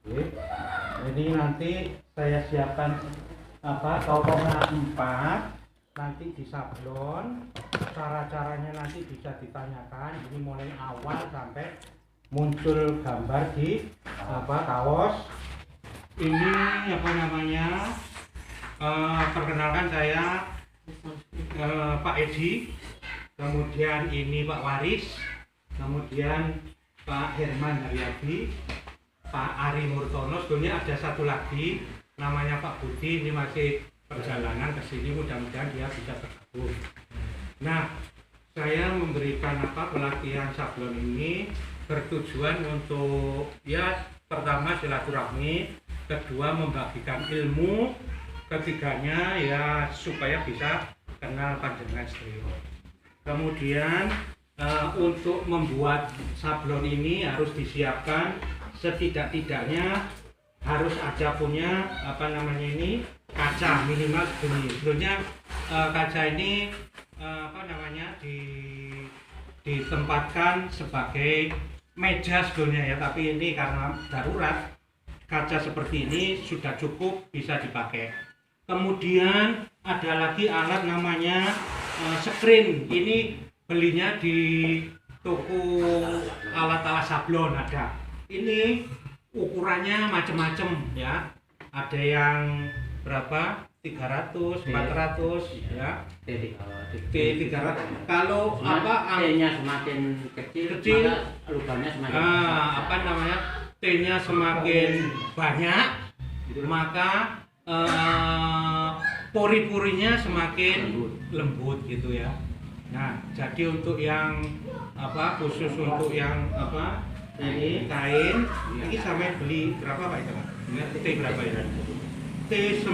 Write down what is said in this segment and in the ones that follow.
Oke. Ini nanti saya siapkan potongan 4, nanti di sablon. Cara-caranya nanti bisa ditanyakan. Ini mulai awal sampai muncul gambar di kaos. Ini apa namanya? Perkenalkan saya Pak Edi. Kemudian ini Pak Waris. Kemudian Pak Herman Haryadi, Pak Ari Murtono. Sebetulnya ada satu lagi namanya Pak Budi, ini masih perjalanan ke sini, mudah-mudahan dia bisa bergabung. Nah, saya memberikan pelatihan sablon ini bertujuan untuk pertama silaturahmi, kedua membagikan ilmu, ketiganya ya supaya bisa kenal panjenengan sedaya. Kemudian untuk membuat sablon ini harus disiapkan setidak-tidaknya harus ada punya kaca minimal segini. Sebelumnya kaca ini ditempatkan sebagai meja sebelumnya ya, tapi ini karena darurat kaca seperti ini sudah cukup bisa dipakai. Kemudian ada lagi alat namanya screen. Ini belinya di toko alat-alat sablon ada. Ini ukurannya macam-macam ya. Ada yang berapa? 300, 400 ya. T300. Kalau T-nya semakin kecil, maka lubangnya semakin T-nya semakin banyak, maka pori-porinya semakin lembut gitu ya. Nah, jadi untuk yang khusus untuk yang ini kain, ini sampai beli berapa Pak itu? T berapa ya? T9,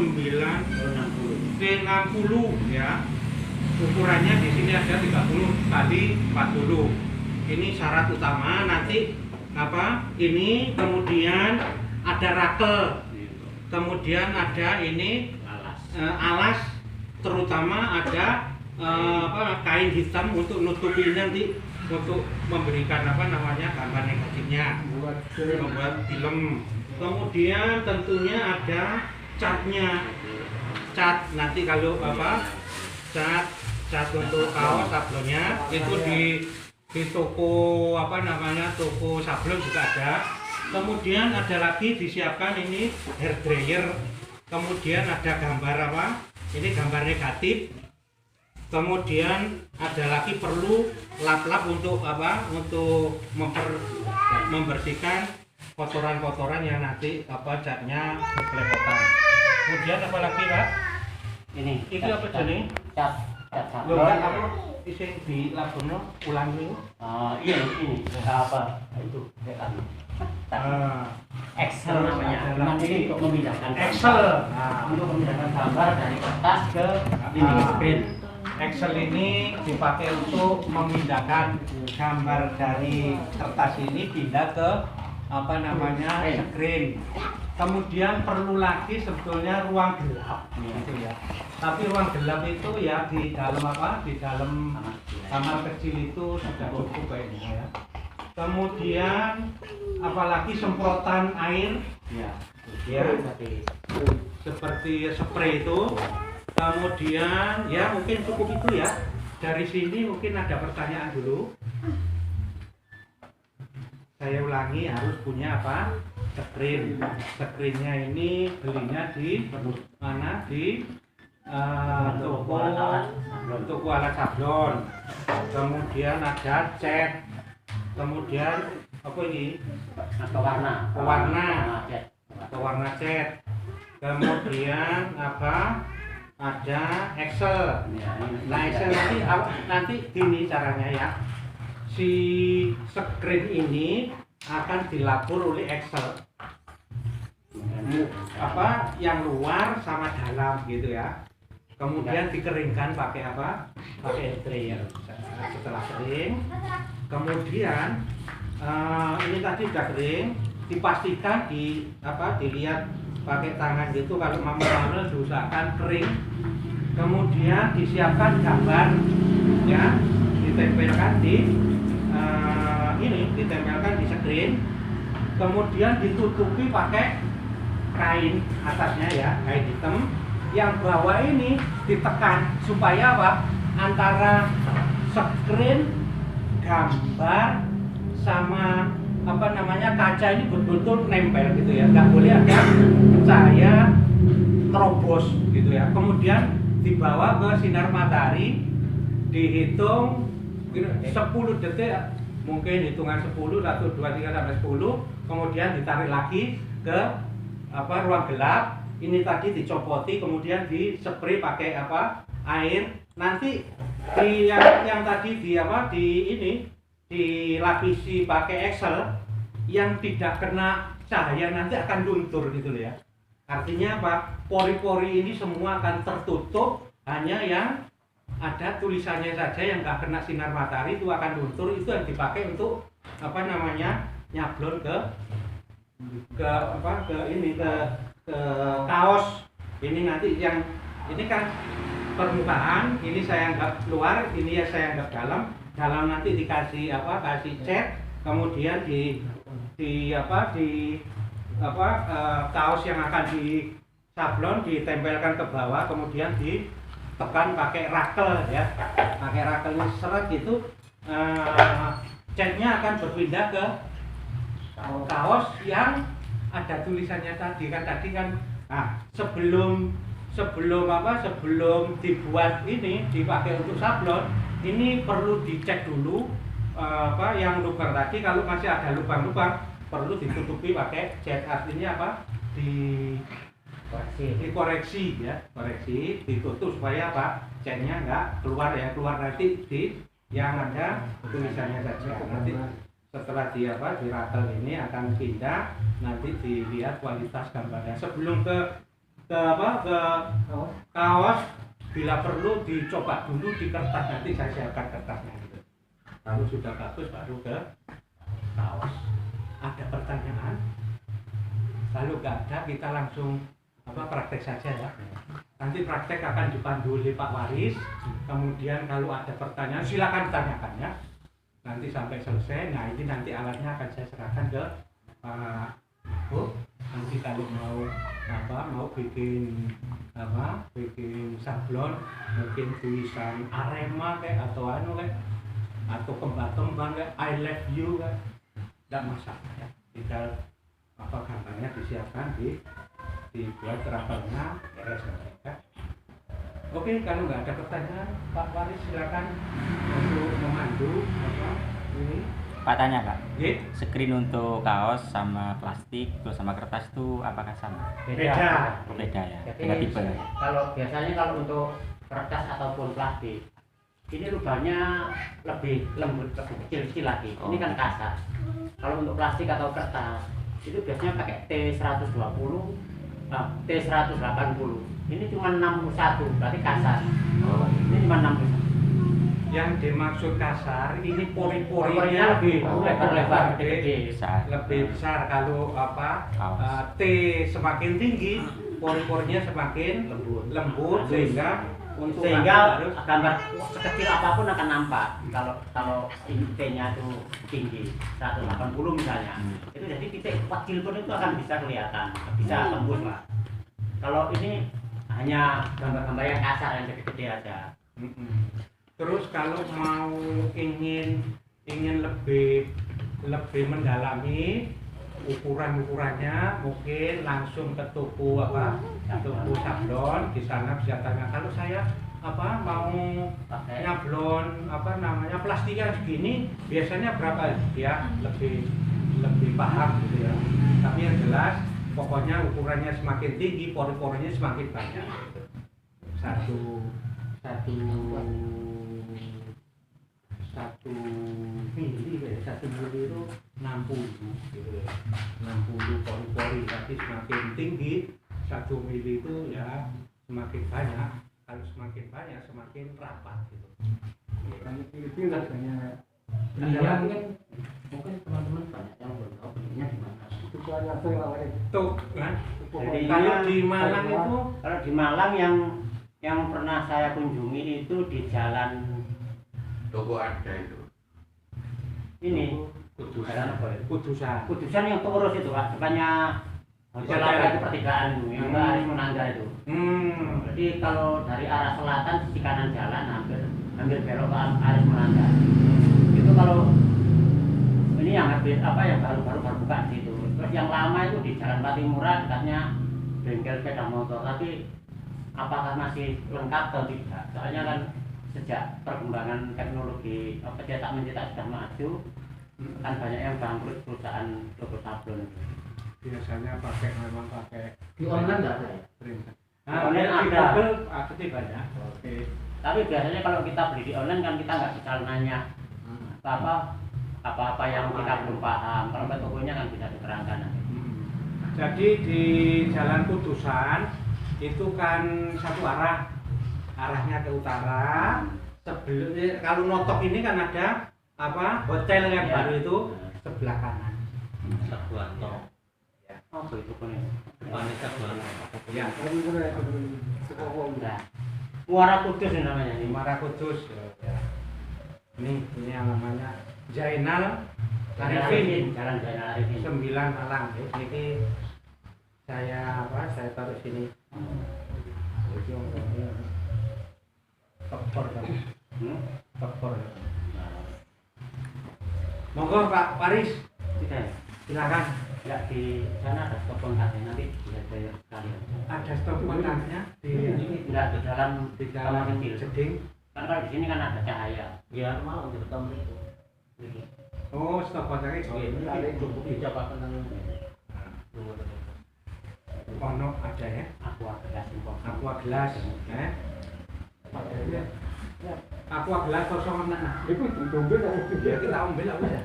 T60 ya. Ukurannya di sini ada 30 kali 40. Ini syarat utama. Nanti ini kemudian ada rakel. Kemudian ada ini alas, terutama ada kain hitam untuk nutupi nanti, untuk memberikan gambar negatifnya, membuat film. Kemudian tentunya ada catnya, cat nanti kalau cat untuk kaos sablonnya itu di toko toko sablon juga ada. Kemudian ada lagi disiapkan ini hair dryer. Kemudian ada gambar ini gambar negatif. Kemudian ada lagi perlu lap-lap untuk untuk membersihkan kotoran-kotoran yang nanti catnya berkelepotan. Kemudian apa lagi Pak? Ini apa jenis? Cat sablon. Apa isi di labono ulangi? Iya ini apa itu? Excel namanya. Ini untuk memindahkan Excel. Untuk memindahkan gambar dari kertas ke ini screen. Excel ini dipakai untuk memindahkan gambar dari kertas ini pindah ke screen. Kemudian perlu lagi sebetulnya ruang gelap gitu ya. Tapi ruang gelap itu ya di dalam di dalam kamar kecil itu sudah cukup kayaknya ya. Kemudian apalagi semprotan air ya seperti spray itu. Kemudian ya mungkin cukup itu ya. Dari sini mungkin ada pertanyaan dulu. Saya ulangi, harus punya screen. Screennya ini belinya di mana? Di toko alat sablon. Kemudian ada cat. Kemudian apa ini? Pewarna cat. Kemudian ada Excel. Nah, Excel nanti gini caranya ya. Si screen ini akan dilapor oleh Excel. Yang luar sama dalam gitu ya. Kemudian dikeringkan pakai pakai air dryer. Setelah kering, kemudian ini tadi sudah kering, dipastikan dilihat pakai tangan gitu, kalau manual diusahakan kering. Kemudian disiapkan gambar ya, ditempelkan di ditempelkan di screen. kemudian ditutupi pakai kain atasnya ya, kain hitam. Yang bawah ini ditekan supaya apa? Antara screen, gambar sama apa namanya kaca ini betul-betul nempel gitu ya, nggak boleh ada cahaya terobos gitu ya. Kemudian dibawa ke sinar matahari, dihitung 10 detik, mungkin hitungan 10, 1, 2, 3 sampai 10, kemudian ditarik lagi ke ruang gelap. Ini tadi dicopoti, kemudian di spray pakai air. Nanti yang tadi dilapisi pakai Excel, yang tidak kena cahaya nanti akan luntur gitu ya. Artinya apa? Pori-pori ini semua akan tertutup, hanya yang ada tulisannya saja yang nggak kena sinar matahari itu akan luntur. Itu yang dipakai untuk nyablon ke kaos. Ini nanti yang ini kan permukaan, ini saya anggap luar, ini ya saya anggap dalam. Dalam nanti dikasih kasih cat, kemudian kaos yang akan disablon ditempelkan ke bawah, kemudian ditekan pakai rakel ya. Pakai rakel ini seret gitu, catnya akan berpindah ke kaos yang ada tulisannya tadi kan. Sebelum dibuat ini dipakai untuk sablon, ini perlu dicek dulu yang lubang tadi. Kalau masih ada lubang-lubang perlu ditutupi pakai cat. Artinya dikoreksi ya, ditutup supaya catnya nggak keluar ya, keluar nanti yang ada tulisannya saja. Nanti setelah diratel ini akan pindah, nanti dilihat kualitas gambarnya. Sebelum ke kaos, bila perlu dicoba dulu di kertas, nanti saya siapkan kertasnya gitu. Kalau sudah bagus baru ke kaos. Ada pertanyaan? Kalau nggak ada, kita langsung praktek saja ya. Nanti praktek akan dipandu oleh Pak Waris. Kemudian kalau ada pertanyaan silakan tanyakan ya. Nanti sampai selesai. Nah ini nanti alatnya akan saya serahkan ke Pak Bu. Nanti kalau mau bikin sablon, mungkin tulisan Arema atau atau kembang-kembang I love you tidak masalah ya. Tinggal gambarnya disiapkan, dibuat rapelnya, beres mereka. Oke, kalau nggak ada pertanyaan, Pak Waris silakan untuk memandu ini. Pak tanya Pak, Yeah. screen untuk kaos sama plastik terus sama kertas itu apakah sama? Beda. Beda ya, Jadi beda tipe. kalau biasanya kalau untuk kertas ataupun plastik, ini lubangnya lebih lembut, lebih kecil lagi. Ini kan kasar. Kalau untuk plastik atau kertas itu biasanya pakai T120, T180. Ini cuma 61, berarti kasar. Ini cuma 61. Yang dimaksud kasar ini Pori-porinya lebih lebar, gede. lebih besar. Kalau T semakin tinggi, pori-porinya semakin lembut sehingga harus gambar sekecil apapun akan nampak. Kalau T-nya itu tinggi 180 misalnya, itu jadi titik kecil pun itu akan bisa kelihatan, bisa tembus lah. Kalau ini hanya gambar-gambar yang kasar, yang gede-gede aja. Terus kalau mau ingin lebih mendalami ukurannya, mungkin langsung ke toko sablon. Di sana bisa tanya, kalau saya mau nyablon plastiknya segini biasanya berapa ya, lebih paham gitu ya. Tapi yang jelas pokoknya ukurannya semakin tinggi, pori-porinya semakin banyak. Satu mili itu 60 gitu ya. 60 pori-pori, tapi semakin tinggi 1 mili itu ya semakin banyak. Kalau semakin banyak semakin rapat gitu. Itu rasanya. Ada mungkin teman-teman banyak yang belum tahu bentuknya gimana. Tuh kan. Jadi Kalau di Malang itu, kalau di Malang yang pernah saya kunjungi itu di Jalan Toko ada itu. ini Kudusan. jalan apa ya? Kudusan. Kudusan yang pengurus itu Pak, bukannya hotel apa itu pertigaan itu, yang Mbak Aris Menangga itu. Jadi kalau dari arah selatan sisi kanan jalan hampir belok ke Aris Menangga. Itu kalau ini yang habis apa yang baru buka di situ. Terus yang lama itu di Jalan Patimura dekatnya bengkel sepeda motor. Tapi apakah masih lengkap atau tidak? Soalnya kan sejak perkembangan teknologi cetak-mencetak sudah maju, kan banyak yang bangkrut perusahaan toko sablon. Biasanya memang pakai Di online nggak ada ya? printer. Online di ada. Google pasti banyak. Oke. Tapi biasanya kalau kita beli di online kan kita nggak bisa nanya apa yang kita belum paham. Kalau ke tokonya kan bisa diterangkan. Jadi di Jalan Kudusan itu kan satu arah, arahnya ke utara. Sebelum kalau notok ini kan ada apa hotel yang Ya. baru itu sebelah kanan. Sabuanto. Oh itu pun ya. Wanita Sabuanto. Ya, Nah, Muara Kudus ini namanya ini. Muara Kudus. Ya. Ini yang namanya Zainal Arifin. Jalan Zainal Arifin. 9 Malang. Ini saya taruh sini. Topor kan. Topor. Monggo Pak Paris, Tidak. silakan. Ya di sana ada stop kontaknya nanti bisa bayar sekalian. Ada stop kontaknya di Enggak di dalam kamar kecil. jeding. Kan kalau di sini kan ada cahaya. Ya mau di pertama itu. Oh, stop kontaknya Ini cukup dicapakan nang ono ada ya. Aqua gelas impor. Aqua gelas, Aqua gelas 06. Itu didombe tak? Ya kita ambil apa ya?